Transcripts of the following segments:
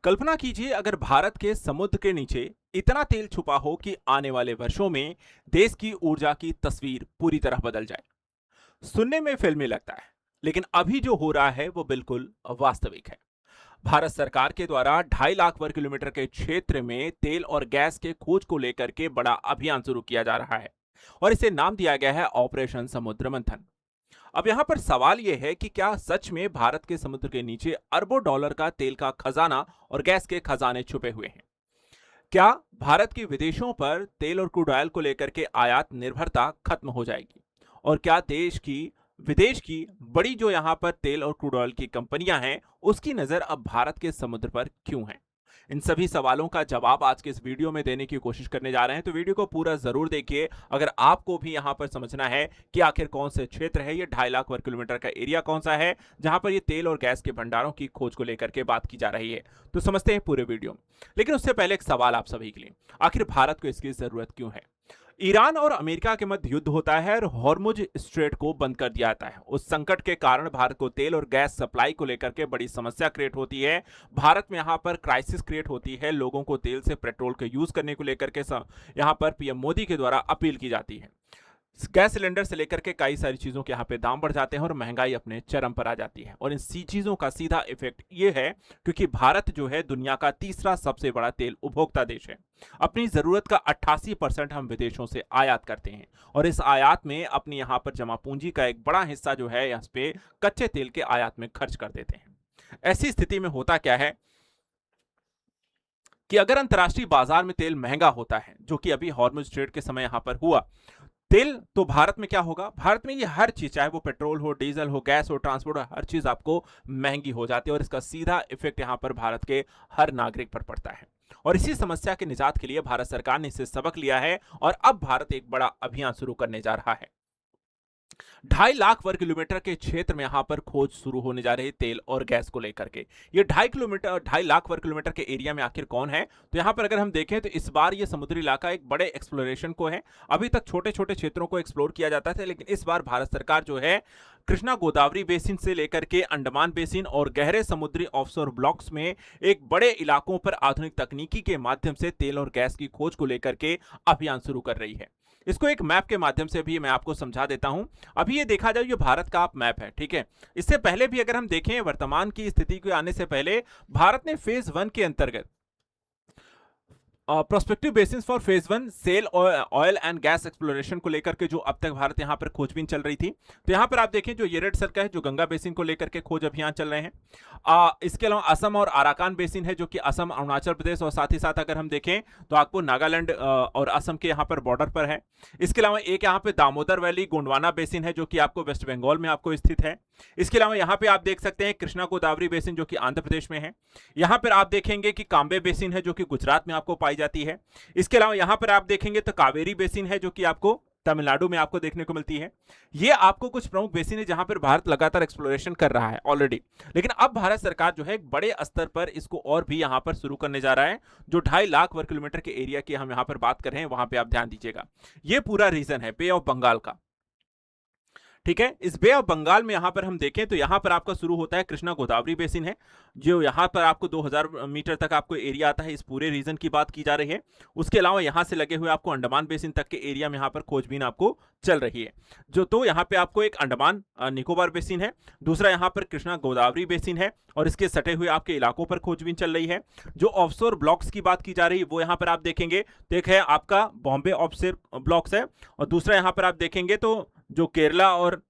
कल्पना कीजिए अगर भारत के समुद्र के नीचे इतना तेल छुपा हो कि आने वाले वर्षों में देश की ऊर्जा की तस्वीर पूरी तरह बदल जाए। सुनने में फिल्मी लगता है, लेकिन अभी जो हो रहा है वो बिल्कुल वास्तविक है। भारत सरकार के द्वारा 2.5 लाख वर्ग किलोमीटर के क्षेत्र में तेल और गैस के खोज को लेकर के बड़ा अभियान शुरू किया जा रहा है और इसे नाम दिया गया है ऑपरेशन समुद्र मंथन। अब यहां पर सवाल यह है कि क्या सच में भारत के समुद्र के नीचे अरबों डॉलर का तेल का खजाना और गैस के खजाने छुपे हुए हैं? क्या भारत की विदेशों पर तेल और क्रूड ऑयल को लेकर के आयात निर्भरता खत्म हो जाएगी? और क्या विदेश की बड़ी जो यहां पर तेल और क्रूड ऑयल की कंपनियां हैं, उसकी नजर अब भारत के समुद्र पर क्यों है? इन सभी सवालों का जवाब आज के इस वीडियो में देने की कोशिश करने जा रहे हैं, तो वीडियो को पूरा जरूर देखिए। अगर आपको भी यहां पर समझना है कि आखिर कौन से क्षेत्र है, ये 2.5 लाख वर्ग किलोमीटर का एरिया कौन सा है जहां पर ये तेल और गैस के भंडारों की खोज को लेकर के बात की जा रही है, तो समझते हैं पूरे वीडियो में। लेकिन उससे पहले एक सवाल आप सभी के लिए, आखिर भारत को इसकी जरूरत क्यों है? ईरान और अमेरिका के मध्य युद्ध होता है और हॉर्मुज स्ट्रेट को बंद कर दिया जाता है। उस संकट के कारण भारत को तेल और गैस सप्लाई को लेकर के बड़ी समस्या क्रिएट होती है। भारत में यहां पर क्राइसिस क्रिएट होती है। लोगों को तेल से पेट्रोल के यूज करने को लेकर के यहां पर पीएम मोदी के द्वारा अपील की जाती है। गैस सिलेंडर से लेकर के कई सारी चीजों के यहाँ पे दाम बढ़ जाते हैं और महंगाई अपने चरम पर आ जाती है। और इन सी चीजों का सीधा इफेक्ट ये है क्योंकि भारत जो है दुनिया का तीसरा सबसे बड़ा तेल उपभोक्ता देश है। अपनी जरूरत का 88% हम विदेशों से आयात करते हैं और इस आयात में अपनी यहाँ पर जमा पूंजी का एक बड़ा हिस्सा जो है इस पे कच्चे तेल के आयात में खर्च कर देते हैं। ऐसी स्थिति में होता क्या है कि अगर अंतर्राष्ट्रीय बाजार में तेल महंगा होता है, जो कि अभी हॉर्मुज स्ट्रेट के समय यहां पर हुआ तेल, तो भारत में क्या होगा? भारत में ये हर चीज, चाहे वो पेट्रोल हो, डीजल हो, गैस हो, ट्रांसपोर्ट हो, हर चीज आपको महंगी हो जाती है और इसका सीधा इफेक्ट यहां पर भारत के हर नागरिक पर पड़ता है। और इसी समस्या के निजात के लिए भारत सरकार ने इससे सबक लिया है और अब भारत एक बड़ा अभियान शुरू करने जा रहा है। 2.5 लाख वर्ग किलोमीटर के क्षेत्र में यहां पर खोज शुरू होने जा रही है तेल और गैस को लेकर के। ये 2.5 लाख वर्ग किलोमीटर के एरिया में आखिर कौन है? तो यहां पर अगर हम देखें तो इस बार ये समुद्री इलाका एक बड़े एक्सप्लोरेशन को है। अभी तक छोटे छोटे क्षेत्रों को एक्सप्लोर किया जाता था, लेकिन इस बार भारत सरकार जो है कृष्णा गोदावरी बेसिन से लेकर के अंडमान बेसिन और गहरे समुद्री ऑफशोर ब्लॉक्स में एक बड़े इलाकों पर आधुनिक तकनीकी के माध्यम से तेल और गैस की खोज को लेकर के अभियान शुरू कर रही है। इसको एक मैप के माध्यम से भी मैं आपको समझा देता हूं। अभी ये देखा जाए, ये भारत का आप मैप है, ठीक है। इससे पहले भी अगर हम देखें वर्तमान की स्थिति के आने से पहले भारत ने फेज 1 के अंतर्गत prospective basis for phase 1 sale oil and gas exploration को लेकर के जो अब तक भारत यहां पर खोजबीन चल रही थी, तो यहां पर आप देखें जो ये रेड सर्कल है, जो गंगा बेसिन को लेकर के खोज अभियान चल रहे हैं। इसके अलावा असम और अराकान बेसिन है, जो कि असम, अरुणाचल प्रदेश और साथ ही साथ अगर हम देखें तो आपको नागालैंड और असम के यहां पर बॉर्डर पर है। इसके अलावा एक यहां पे दामोदर वैली गोंडवाना बेसिन है, जो कि आपको वेस्ट बंगाल में आपको स्थित है। इसके अलावा यहां पे आप देख सकते हैं कृष्णा गोदावरी बेसिन, जो कि आंध्र प्रदेश में है। यहां पर आप देखेंगे कि कांबे बेसिन है, जो कि गुजरात में आपको पाई जाती है। इसके अलावा यहां पर आप देखेंगे तो कावेरी बेसिन है, जो कि आपको तमिलनाडु में आपको देखने को मिलती है। ये आपको कुछ प्रमुख बेसिन है जहां पर भारत लगातार एक्सप्लोरेशन कर रहा है ऑलरेडी। लेकिन अब भारत सरकार जो है एक बड़े स्तर पर इसको और भी यहां पर शुरू करने जा रहा है। जो 2.5 लाख वर्ग किलोमीटर के एरिया की हम यहां पर बात कर रहे हैं, वहां पे आप ध्यान दीजिएगा, ये पूरा रीजन है बे ऑफ बंगाल का, ठीक है। इस बे ऑफ बंगाल में यहां पर हम देखें तो यहां पर आपका शुरू होता है कृष्णा गोदावरी बेसिन है, जो यहां पर आपको 2000 मीटर तक आपको एरिया आता है। इस पूरे रीजन की बात की जा रही है। उसके अलावा यहां से लगे हुए आपको अंडमान बेसिन तक के एरिया में यहां पर खोजबीन आपको चल रही है। जो तो यहां पे आपको एक अंडमान निकोबार बेसिन है, दूसरा यहां पर कृष्णा गोदावरी बेसिन है और इसके सटे हुए आपके इलाकों पर खोजबीन चल रही है। जो ऑफशोर ब्लॉक्स की बात की जा रही है वो यहां पर आप देखेंगे तो एक है आपका बॉम्बे ऑफशोर ब्लॉक्स है और दूसरा यहां पर आप देखेंगे तो जो केरला और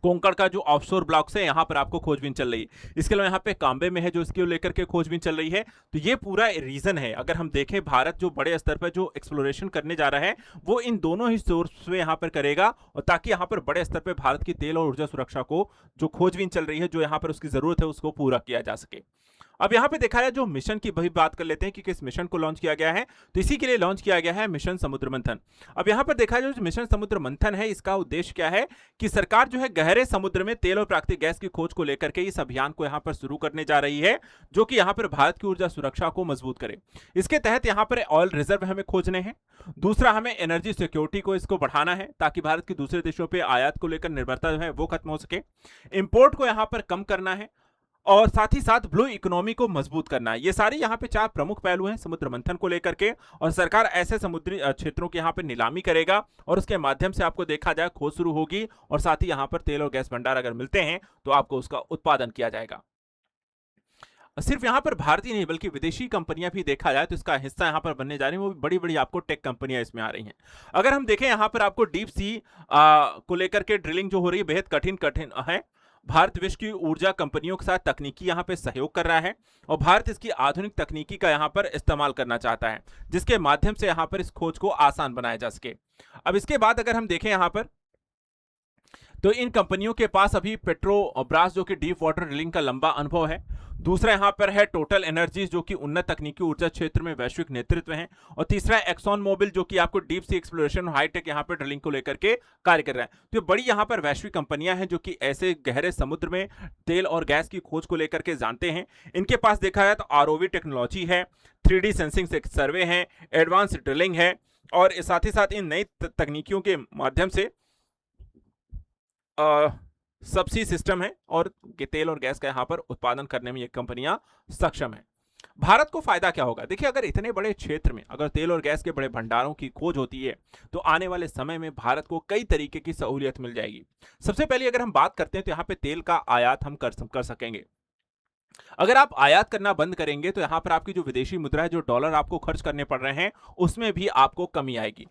कोंकण का जो ऑफशोर ब्लॉक्स है, यहां पर आपको खोजबीन चल रही है। इसके अलावा यहां पे कांबे में है, जो इसको लेकर के खोजबीन चल रही है। तो ये पूरा रीजन है। अगर हम देखें भारत जो बड़े स्तर पर जो एक्सप्लोरेशन करने जा रहा है वो इन दोनों ही सोर्स पे यहां पर करेगा, और ताकि यहां पर बड़े स्तर पर भारत की तेल और ऊर्जा सुरक्षा को जो खोजबीन चल रही है, जो यहां पर उसकी जरूरत है, उसको पूरा किया जा सके। अब यहां पे देखा जाए जो मिशन की भी बात कर लेते हैं कि किस मिशन को लॉन्च किया गया है, तो इसी के लिए लॉन्च किया गया है मिशन समुद्र मंथन। अब यहां पर देखा जाए जो मिशन समुद्र मंथन है, इसका उद्देश्य क्या है कि सरकार जो है गहरे समुद्र में तेल और प्राकृतिक गैस की खोज को लेकर के इस अभियान को यहां पर शुरू करने जा रही है, जो कि यहां पर भारत की ऊर्जा सुरक्षा को मजबूत करे। इसके तहत यहां पर ऑयल रिजर्व हमें खोजने हैं, दूसरा हमें एनर्जी सिक्योरिटी को इसको बढ़ाना है ताकि भारत की दूसरे देशों पर आयात को लेकर निर्भरता जो है वो खत्म हो सके, इंपोर्ट को यहां पर कम करना है, और साथ ही साथ ब्लू इकोनॉमी को मजबूत करना है। ये सारे यहाँ पे 4 प्रमुख पहलू हैं समुद्र मंथन को लेकर के, और सरकार ऐसे समुद्री क्षेत्रों की यहाँ पे नीलामी करेगा और उसके माध्यम से आपको देखा जाए खोज शुरू होगी, और साथ ही यहाँ पर तेल और गैस भंडार अगर मिलते हैं तो आपको उसका उत्पादन किया जाएगा। सिर्फ यहाँ पर भारतीय नहीं बल्कि विदेशी कंपनियां भी देखा जाए तो इसका हिस्सा यहाँ पर बनने जा रही हैं, वो भी बड़ी बड़ी आपको टेक कंपनियां इसमें आ रही हैं। अगर हम देखें यहाँ पर आपको डीप सी को लेकर के ड्रिलिंग जो हो रही है बेहद कठिन कठिन है। भारत विश्व की ऊर्जा कंपनियों के साथ तकनीकी यहाँ पे सहयोग कर रहा है, और भारत इसकी आधुनिक तकनीकी का यहाँ पर इस्तेमाल करना चाहता है, जिसके माध्यम से यहाँ पर इस खोज को आसान बनाया जा सके। अब इसके बाद अगर हम देखें यहाँ पर, तो इन कंपनियों के पास अभी पेट्रोब्रास जो कि डीप वाटर ड्रिलिंग का लंबा अनुभव है। दूसरा यहाँ पर है टोटल एनर्जीज जो कि उन्नत तकनीकी ऊर्जा क्षेत्र में वैश्विक नेतृत्व है। और तीसरा एक्सॉन मोबिल जो कि आपको डीप सी एक्सप्लोरेशन हाईटेक यहाँ पर ड्रिलिंग को लेकर के कार्य कर रहा है। तो बड़ी यहाँ पर वैश्विक कंपनियां हैं जो कि ऐसे गहरे समुद्र में तेल और गैस की खोज को लेकर के जानते हैं। इनके पास देखा जाए तो आरओवी टेक्नोलॉजी है, 3D सेंसिंग सर्वे है, एडवांस ड्रिलिंग है, और साथ ही साथ इन नई तकनीकियों के माध्यम से सबसी सिस्टम है, और तेल और गैस का यहाँ पर उत्पादन करने में ये कंपनियां सक्षम है। भारत को फायदा क्या होगा? देखिए, अगर इतने बड़े क्षेत्र में अगर तेल और गैस के बड़े भंडारों की खोज होती है तो आने वाले समय में भारत को कई तरीके की सहूलियत मिल जाएगी। सबसे पहले अगर हम बात करते हैं तो यहाँ पे तेल का आयात हम कर सकेंगे। अगर आप आयात करना बंद करेंगे तो यहां पर आपकी जो विदेशी मुद्रा है, जो डॉलर आपको खर्च करने पड़ रहे हैं, उसमें भी आपको कमी आएगी।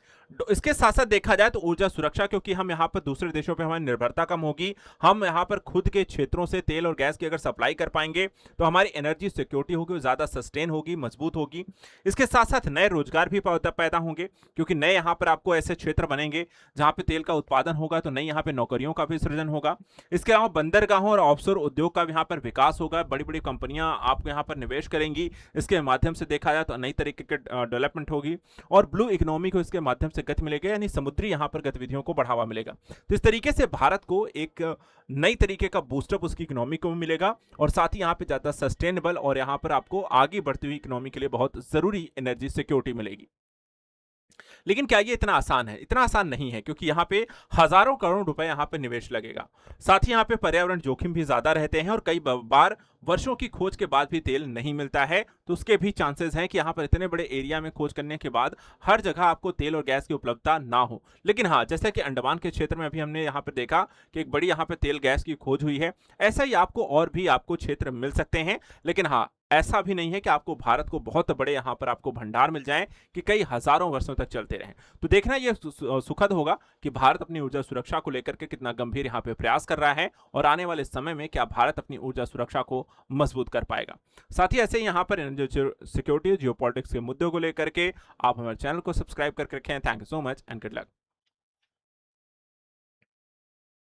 इसके साथ साथ देखा जाए तो ऊर्जा सुरक्षा, क्योंकि हम यहां पर दूसरे देशों पर हमारी निर्भरता कम होगी। हम यहां पर खुद के क्षेत्रों से तेल और गैस की अगर सप्लाई कर पाएंगे तो हमारी एनर्जी सिक्योरिटी होगी, वो ज्यादा सस्टेन होगी, मजबूत होगी। इसके साथ साथ नए रोजगार भी पैदा होंगे, क्योंकि नए यहाँ पर आपको ऐसे क्षेत्र बनेंगे जहां पे तेल का उत्पादन होगा, तो नई यहाँ पे नौकरियों का भी सृजन होगा। इसके अलावा बंदरगाहों और ऑफशोर उद्योग का भी यहाँ पर विकास होगा। बड़ी बड़ी कंपनियां आपको यहाँ पर निवेश करेंगी। इसके माध्यम से देखा जाए तो नई तरीके के डेवलपमेंट होगी, और ब्लू इकोनॉमी को इसके माध्यम से गति मिलेगी, यानी समुद्री यहाँ पर गतिविधियों को बढ़ावा मिलेगा। तो इस तरीके से भारत को एक नई तरीके का बूस्टअप उसकी इकोनॉमी को मिलेगा, और साथ ही यहाँ पे ज्यादा सस्टेनेबल और यहाँ पर आपको आगे बढ़ती हुई इकोनॉमी के लिए बहुत जरूरी एनर्जी सिक्योरिटी मिलेगी। लेकिन क्या ये इतना आसान है? इतना आसान नहीं है, क्योंकि यहाँ पे हजारों करोड़ रुपए यहाँ पे निवेश लगेगा। साथ ही यहाँ पे पर्यावरण जोखिम भी ज्यादा रहते हैं, और कई बार वर्षों की खोज के बाद भी तेल नहीं मिलता है, तो उसके भी चांसेस हैं कि यहाँ पर इतने बड़े एरिया में खोज करने के बाद हर जगह आपको तेल और गैस की उपलब्धता ना हो। लेकिन हाँ, जैसे कि अंडमान के क्षेत्र में अभी हमने यहाँ पर देखा कि एक बड़ी यहाँ पे तेल गैस की खोज हुई है, ऐसा ही आपको और भी आपको क्षेत्र मिल सकते हैं। लेकिन हाँ, ऐसा भी नहीं है कि आपको भारत को बहुत बड़े यहाँ पर आपको भंडार मिल जाएं कि कई हजारों वर्षों तक चलते रहें। तो देखना यह सुखद होगा कि भारत अपनी ऊर्जा सुरक्षा को लेकर के कितना गंभीर यहाँ पे प्रयास कर रहा है, और आने वाले समय में क्या भारत अपनी ऊर्जा सुरक्षा को मजबूत कर पाएगा। साथ ही ऐसे ही यहाँ पर सिक्योरिटी, जियोपॉलिटिक्स के मुद्दों को लेकर के आप हमारे चैनल को सब्सक्राइब करके रखें। Thank you so much and good luck.